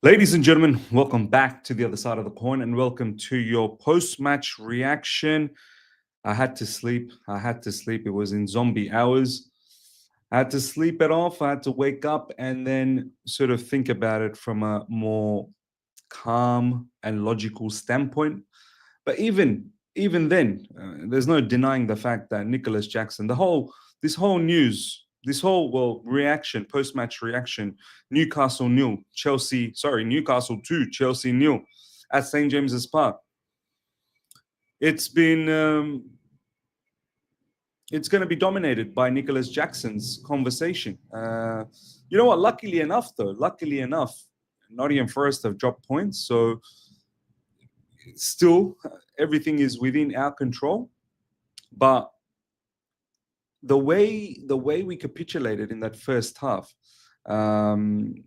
Ladies and gentlemen, welcome back to the other side of the coin and welcome to your post-match reaction. I had to sleep. It was in zombie hours. I had to sleep it off. I had to wake up and then sort of think about it from a more calm and logical standpoint. But even then, there's no denying the fact that Nicolas Jackson, this whole news, this whole reaction, post-match reaction, Newcastle 2, Chelsea nil at St James's Park. It's been it's going to be dominated by Nicolas Jackson's conversation. You know what? Luckily enough, Nottingham Forest have dropped points, so still everything is within our control. But the way we capitulated in that first half, kind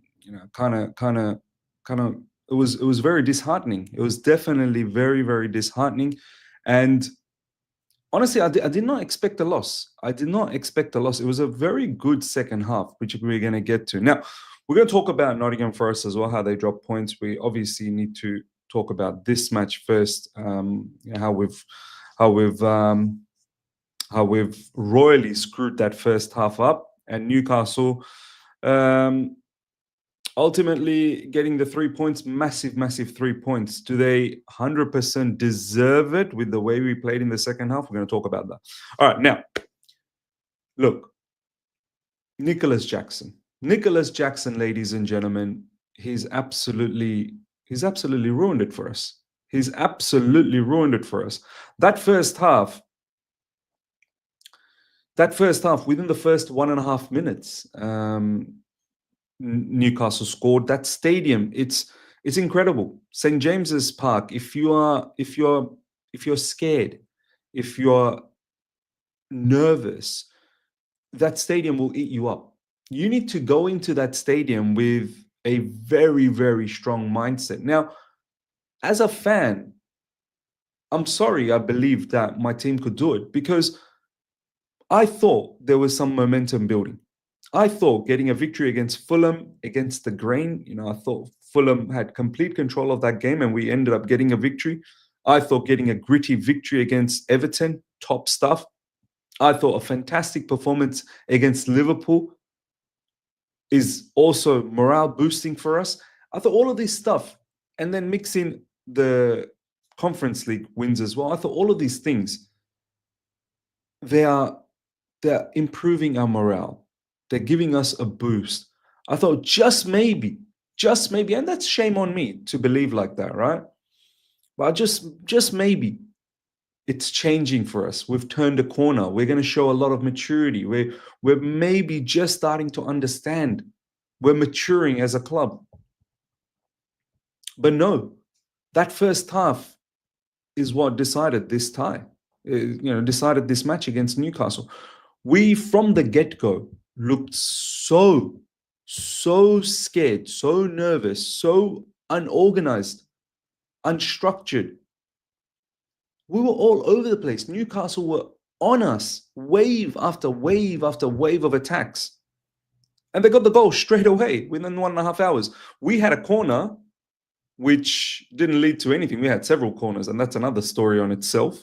of, it was very disheartening. It was definitely very, very disheartening, and honestly, I did not expect a loss. It was a very good second half, which we're going to get to. Now, we're going to talk about Nottingham Forest as well, how they dropped points. We obviously need to talk about this match first, how we've royally screwed that first half up, and Newcastle ultimately getting the 3 points, massive 3 points. Do they 100% deserve it with the way we played in the second half? We're going to talk about that. All right, now, look, Nicolas Jackson, ladies and gentlemen, he's absolutely ruined it for us. He's absolutely ruined it for us. That first half, within the first 1.5 minutes, Newcastle scored. That stadium, it's incredible. St James's Park. If you're scared, if you're nervous, that stadium will eat you up. You need to go into that stadium with a very, very strong mindset. Now, as a fan, I'm sorry I believed that my team could do it, because I thought there was some momentum building. I thought getting a victory against Fulham, against the grain, I thought Fulham had complete control of that game and we ended up getting a victory. I thought getting a gritty victory against Everton, top stuff. I thought a fantastic performance against Liverpool is also morale boosting for us. I thought all of this stuff, and then mixing the Conference League wins as well. I thought all of these things, they're improving our morale. They're giving us a boost. I thought just maybe, and that's shame on me to believe like that, right? But just maybe it's changing for us. We've turned a corner. We're going to show a lot of maturity. We're maybe just starting to understand. We're maturing as a club. But no, that first half is what decided this tie. Decided this match against Newcastle. We, from the get-go, looked so scared, so nervous, so unorganized, unstructured. We were all over the place. Newcastle were on us, wave after wave after wave of attacks. And they got the goal straight away within 1.5 hours. We had a corner which didn't lead to anything. We had several corners, and that's another story on itself.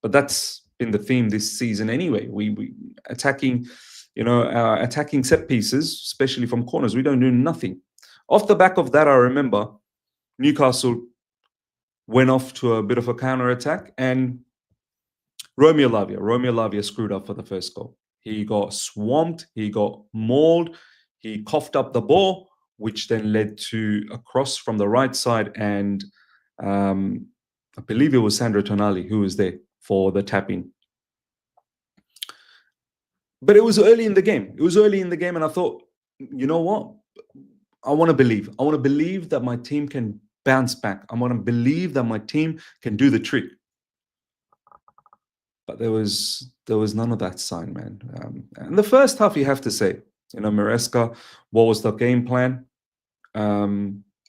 But that's been the theme this season anyway. We attacking set pieces, especially from corners. We don't do nothing. Off the back of that, I remember Newcastle went off to a bit of a counter-attack, and Romeo Lavia screwed up for the first goal. He got swamped, he got mauled, he coughed up the ball, which then led to a cross from the right side, and I believe it was Sandro Tonali who was there for the tap-in. But it was early in the game. And I thought, you know what? I want to believe. I want to believe that my team can bounce back. I want to believe that my team can do the trick. But there was none of that sign, man. And the first half, you have to say, Maresca, what was the game plan?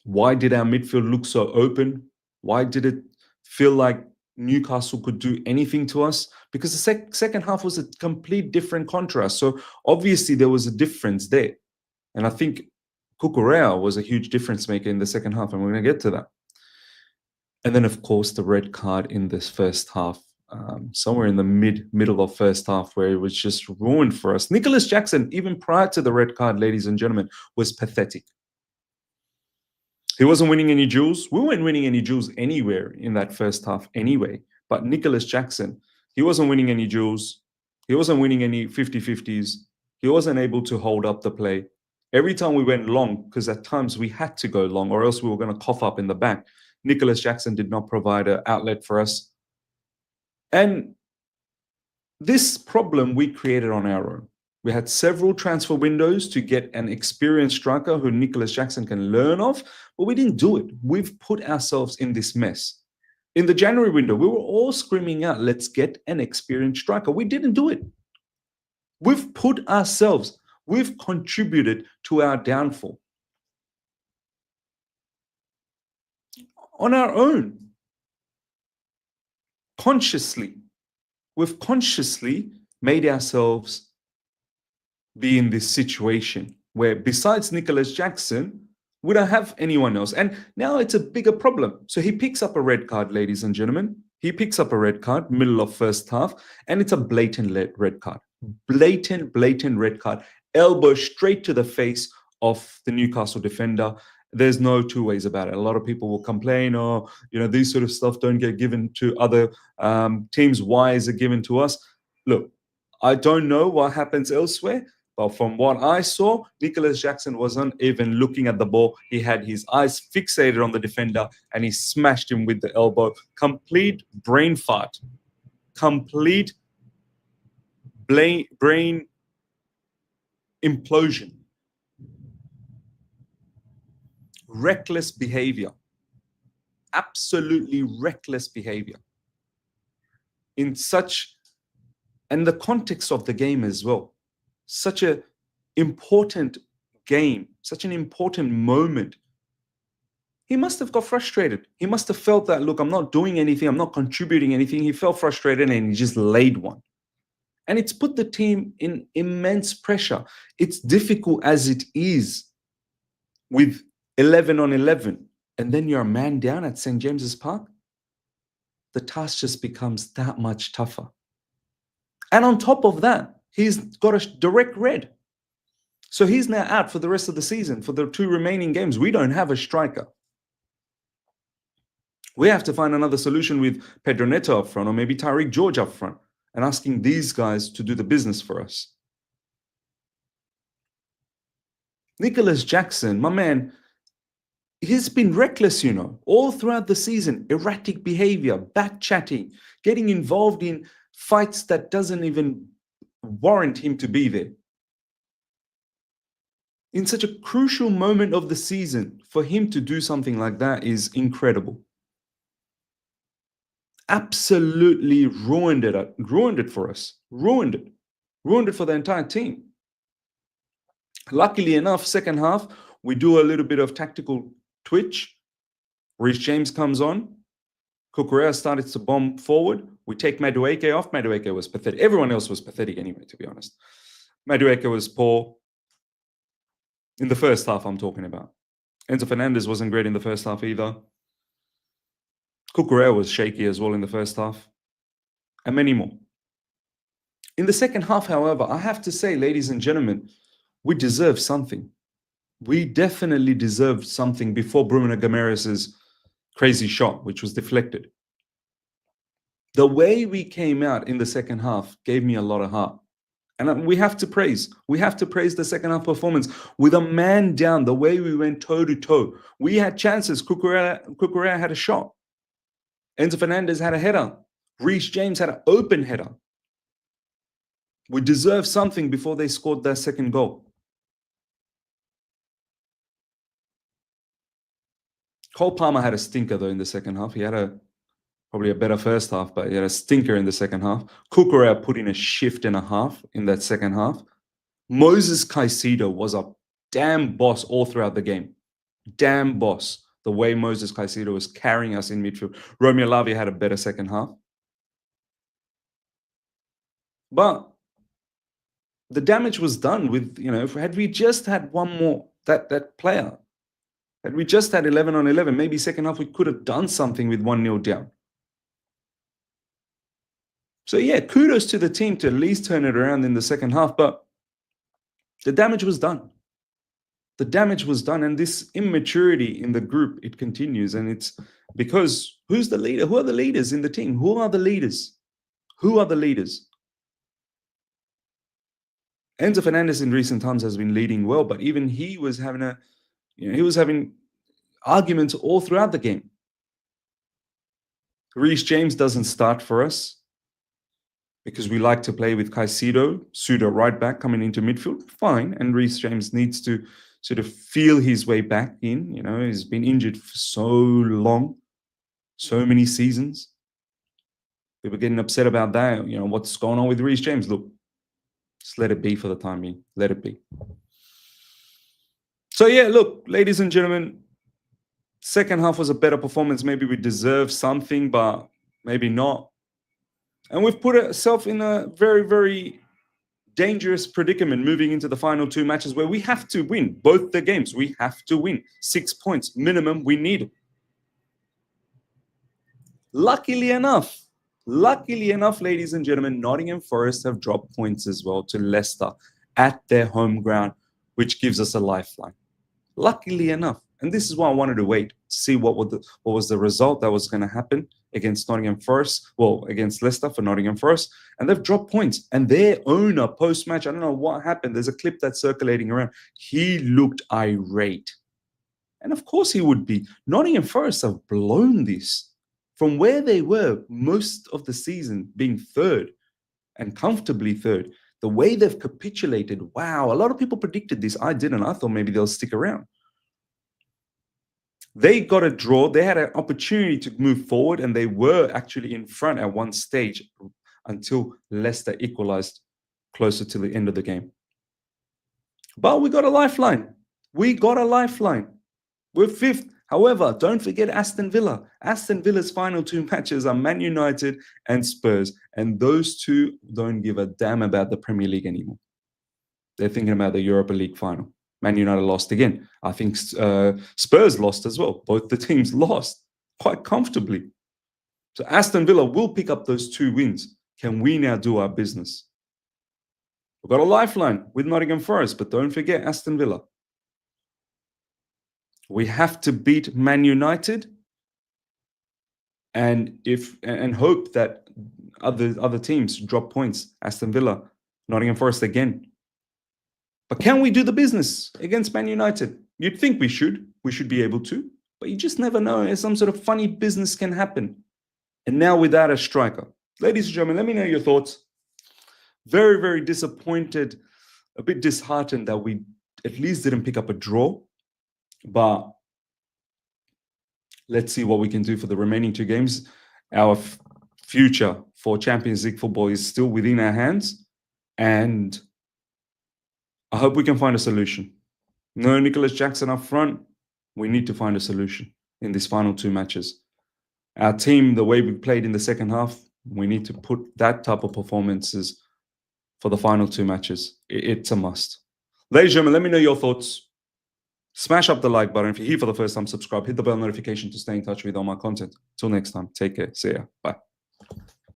Why did our midfield look so open? Why did it feel like Newcastle could do anything to us? Because the second half was a complete different contrast. So obviously there was a difference there. And I think Cucurella was a huge difference maker in the second half, and we're going to get to that. And then, of course, the red card in this first half, somewhere in the middle of first half, where it was just ruined for us. Nicolas Jackson, even prior to the red card, ladies and gentlemen, was pathetic. He wasn't winning any duels. We weren't winning any duels anywhere in that first half anyway. But Nicolas Jackson, he wasn't winning any duels. He wasn't winning any 50-50s. He wasn't able to hold up the play. Every time we went long, because at times we had to go long or else we were going to cough up in the back, Nicolas Jackson did not provide an outlet for us. And this problem we created on our own. We had several transfer windows to get an experienced striker who Nicolas Jackson can learn of, but we didn't do it. We've put ourselves in this mess. In the January window, we were all screaming out, let's get an experienced striker. We didn't do it. We've put ourselves, we've contributed to our downfall. On our own. Consciously. We've consciously made ourselves be in this situation where besides Nicolas Jackson, we don't have anyone else. And now it's a bigger problem. So he picks up a red card, ladies and gentlemen. He picks up a red card, middle of first half, and it's a blatant red card. Blatant red card. Elbow straight to the face of the Newcastle defender. There's no two ways about it. A lot of people will complain, oh, these sort of stuff don't get given to other teams. Why is it given to us? Look, I don't know what happens elsewhere, but from what I saw, Nicolas Jackson wasn't even looking at the ball. He had his eyes fixated on the defender and he smashed him with the elbow. Complete brain fart. Complete brain implosion. Reckless behavior. Absolutely reckless behavior. In the context of the game as well. Such an important game, such an important moment. He must have got frustrated. He must have felt that, look, I'm not doing anything. I'm not contributing anything. He felt frustrated and he just laid one. And it's put the team in immense pressure. It's difficult as it is with 11 on 11. And then you're a man down at St. James's Park. The task just becomes that much tougher. And on top of that, he's got a direct red. So he's now out for the rest of the season. For the 2 remaining games, we don't have a striker. We have to find another solution with Pedro Neto up front or maybe Tariq George up front and asking these guys to do the business for us. Nicolas Jackson, my man, he's been reckless, all throughout the season. Erratic behavior, back-chatting, getting involved in fights that doesn't even warrant him to be there. In such a crucial moment of the season, for him to do something like that is incredible. Absolutely ruined it for us. Ruined it for the entire team. Luckily enough, second half, we do a little bit of tactical twitch. Reece James comes on. Cucurella started to bomb forward. We take Madueke off. Madueke was pathetic. Everyone else was pathetic anyway, to be honest. Madueke was poor. In the first half, I'm talking about. Enzo Fernandez wasn't great in the first half either. Cucurella was shaky as well in the first half. And many more. In the second half, however, I have to say, ladies and gentlemen, we deserve something. We definitely deserved something before Bruno Guimaraes' crazy shot, which was deflected. The way we came out in the second half gave me a lot of heart. And we have to praise the second half performance. With a man down, the way we went toe-to-toe. We had chances. Cucurella had a shot. Enzo Fernandez had a header. Reece James had an open header. We deserved something before they scored their second goal. Cole Palmer had a stinker, though, in the second half. He had probably a better first half, but he had a stinker in the second half. Cucurella put in a shift and a half in that second half. Moses Caicedo was a damn boss all throughout the game. Damn boss. The way Moses Caicedo was carrying us in midfield. Romeo Lavia had a better second half. But the damage was done with, had we just had one more, that player. Had we just had 11 on 11, maybe second half we could have done something with 1-0 down. So yeah, kudos to the team to at least turn it around in the second half, but the damage was done. The damage was done, and this immaturity in the group, it continues, and it's because who's the leader? Who are the leaders in the team? Who are the leaders? Who are the leaders? Enzo Fernandez in recent times has been leading well, but even he was having he was having arguments all throughout the game. Reece James doesn't start for us because we like to play with Caicedo, pseudo right back coming into midfield. Fine, and Reece James needs to sort of feel his way back in. He's been injured for so long, so many seasons. People getting upset about that. What's going on with Reece James? Look, just let it be for the time being. Let it be. So yeah, look, ladies and gentlemen, second half was a better performance. Maybe we deserve something, but maybe not. And we've put ourselves in a very, very dangerous predicament moving into the final two matches where we have to win both the games. We have to win 6 points minimum. We need it. Luckily enough, ladies and gentlemen, Nottingham Forest have dropped points as well to Leicester at their home ground, which gives us a lifeline. Luckily enough. And this is why I wanted to wait, see what was the result that was going to happen against Nottingham Forest, against Leicester for Nottingham Forest. And they've dropped points. And their owner, post-match, I don't know what happened. There's a clip that's circulating around. He looked irate. And of course he would be. Nottingham Forest have blown this. From where they were most of the season, being third and comfortably third, the way they've capitulated, wow, a lot of people predicted this. I didn't. I thought maybe they'll stick around. They got a draw. They had an opportunity to move forward, and they were actually in front at one stage until Leicester equalized closer to the end of the game. But we got a lifeline. We got a lifeline. We're fifth. However, don't forget Aston Villa. Aston Villa's final two matches are Man United and Spurs. And those two don't give a damn about the Premier League anymore. They're thinking about the Europa League final. Man United lost again. I think Spurs lost as well. Both the teams lost quite comfortably. So Aston Villa will pick up those 2 wins. Can we now do our business? We've got a lifeline with Nottingham Forest, but don't forget Aston Villa. We have to beat Man United and hope that other teams drop points. Aston Villa, Nottingham Forest again. But can we do the business against Man United? You'd think we should. We should be able to. But you just never know. Some sort of funny business can happen. And now without a striker. Ladies and gentlemen, let me know your thoughts. Very, very disappointed, a bit disheartened that we at least didn't pick up a draw. But let's see what we can do for the remaining 2 games. Our future for Champions League football is still within our hands. And I hope we can find a solution. No Nicolas Jackson up front. We need to find a solution in these final 2 matches. Our team, the way we played in the second half, we need to put that type of performances for the final 2 matches. It's a must. Ladies and gentlemen, let me know your thoughts. Smash up the like button. If you're here for the first time, subscribe. Hit the bell notification to stay in touch with all my content. Till next time, take care. See ya. Bye.